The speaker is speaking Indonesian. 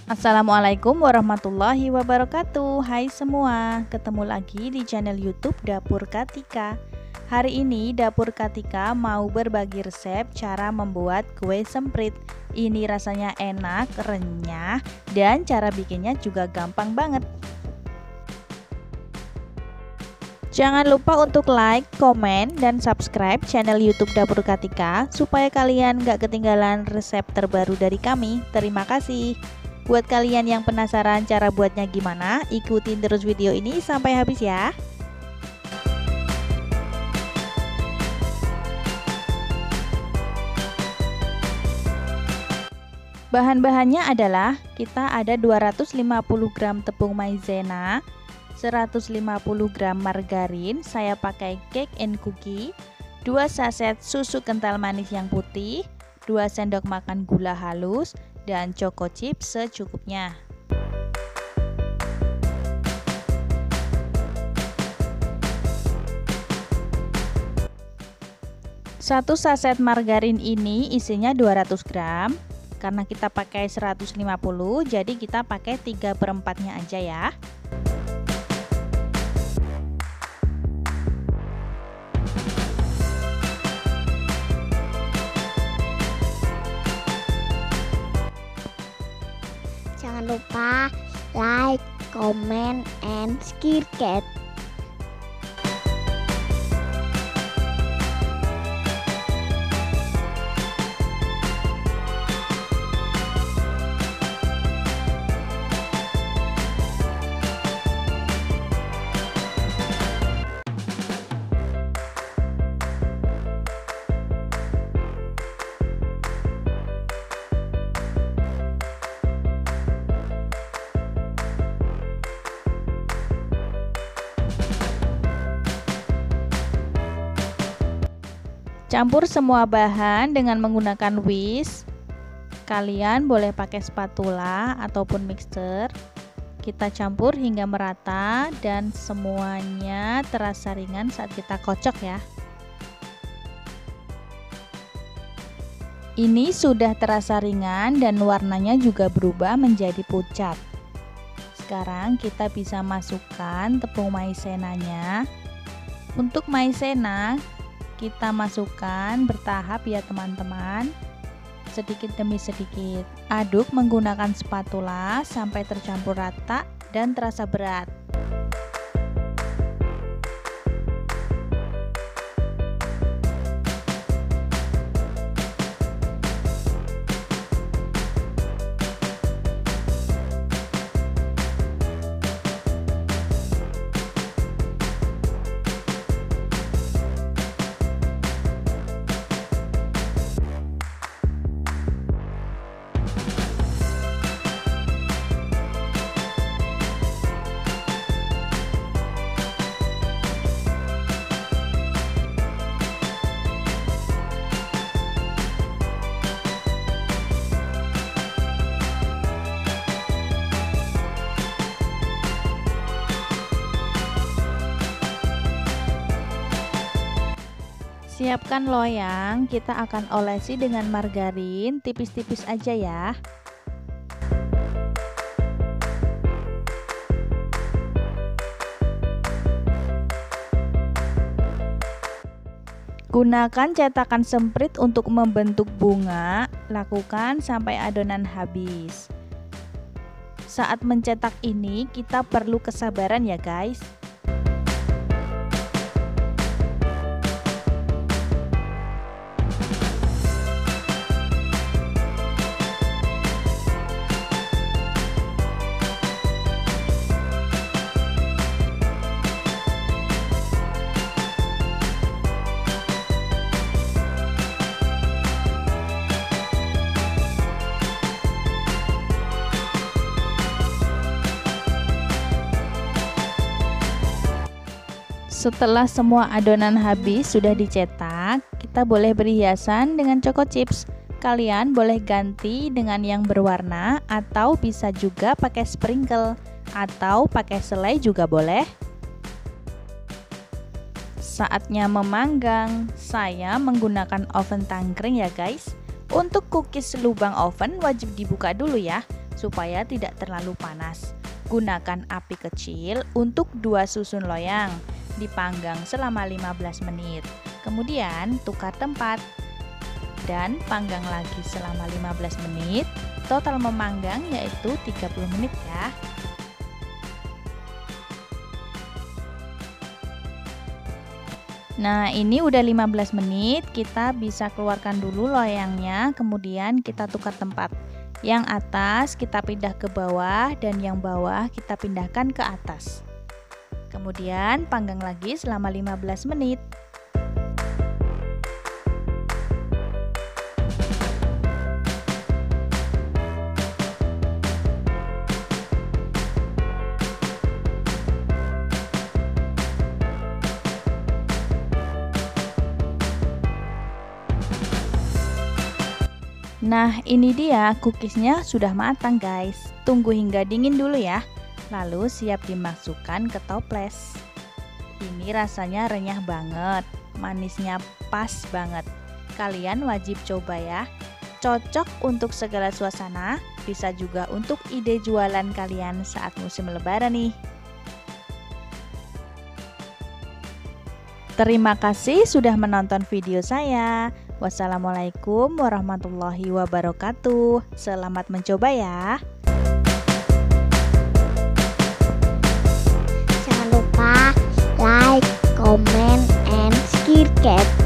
Assalamualaikum warahmatullahi wabarakatuh. Hai semua, ketemu lagi di channel YouTube Dapur Katika. Hari ini Dapur Katika mau berbagi resep cara membuat kue semprit. Ini rasanya enak, renyah, dan cara bikinnya juga gampang banget. Jangan lupa untuk like, komen, dan subscribe channel YouTube Dapur Katika supaya kalian gak ketinggalan resep terbaru dari kami. Terima kasih. Buat kalian yang penasaran cara buatnya gimana, ikutin terus video ini sampai habis ya. Bahan-bahannya adalah kita ada 250 gram tepung maizena, 150 gram margarin, saya pakai cake and cookie, 2 saset susu kental manis yang putih, 2 sendok makan gula halus, dan choco chip secukupnya. Satu saset margarin ini isinya 200 gram. Karena kita pakai 150, jadi kita pakai 3/4-nya aja ya. Jangan lupa like, comment, and subscribe. Campur semua bahan dengan menggunakan whisk. Kalian boleh pakai spatula ataupun mixer. Kita campur hingga merata dan semuanya terasa ringan saat kita kocok ya. Ini sudah terasa ringan dan warnanya juga berubah menjadi pucat. Sekarang kita bisa masukkan tepung maizenanya. Untuk maizena kita masukkan bertahap ya teman-teman, sedikit demi sedikit. Aduk menggunakan spatula sampai tercampur rata dan terasa berat. Siapkan loyang, kita akan olesi dengan margarin tipis-tipis aja ya. Gunakan cetakan semprit untuk membentuk bunga, lakukan sampai adonan habis. Saat mencetak ini kita perlu kesabaran ya guys. Setelah semua adonan habis sudah dicetak, kita boleh beri hiasan dengan choco chips. Kalian boleh ganti dengan yang berwarna atau bisa juga pakai sprinkle atau pakai selai juga boleh. Saatnya memanggang, saya menggunakan oven tangkring ya guys. Untuk cookies lubang oven wajib dibuka dulu ya, supaya tidak terlalu panas. Gunakan api kecil untuk 2 susun loyang, dipanggang selama 15 menit. Kemudian tukar tempat dan panggang lagi selama 15 menit. Total memanggang yaitu 30 menit ya. Nah, ini udah 15 menit, kita bisa keluarkan dulu loyangnya, kemudian kita tukar tempat. Yang atas kita pindah ke bawah dan yang bawah kita pindahkan ke atas. Kemudian panggang lagi selama 15 menit. Nah, ini dia cookiesnya sudah matang guys. Tunggu hingga dingin dulu ya. Lalu siap dimasukkan ke toples. Ini rasanya renyah banget, manisnya pas banget. Kalian wajib coba ya. Cocok untuk segala suasana, bisa juga untuk ide jualan kalian saat musim lebaran nih. Terima kasih sudah menonton video saya. Wassalamualaikum warahmatullahi wabarakatuh. Selamat mencoba ya. Jangan lupa like, comment, and share.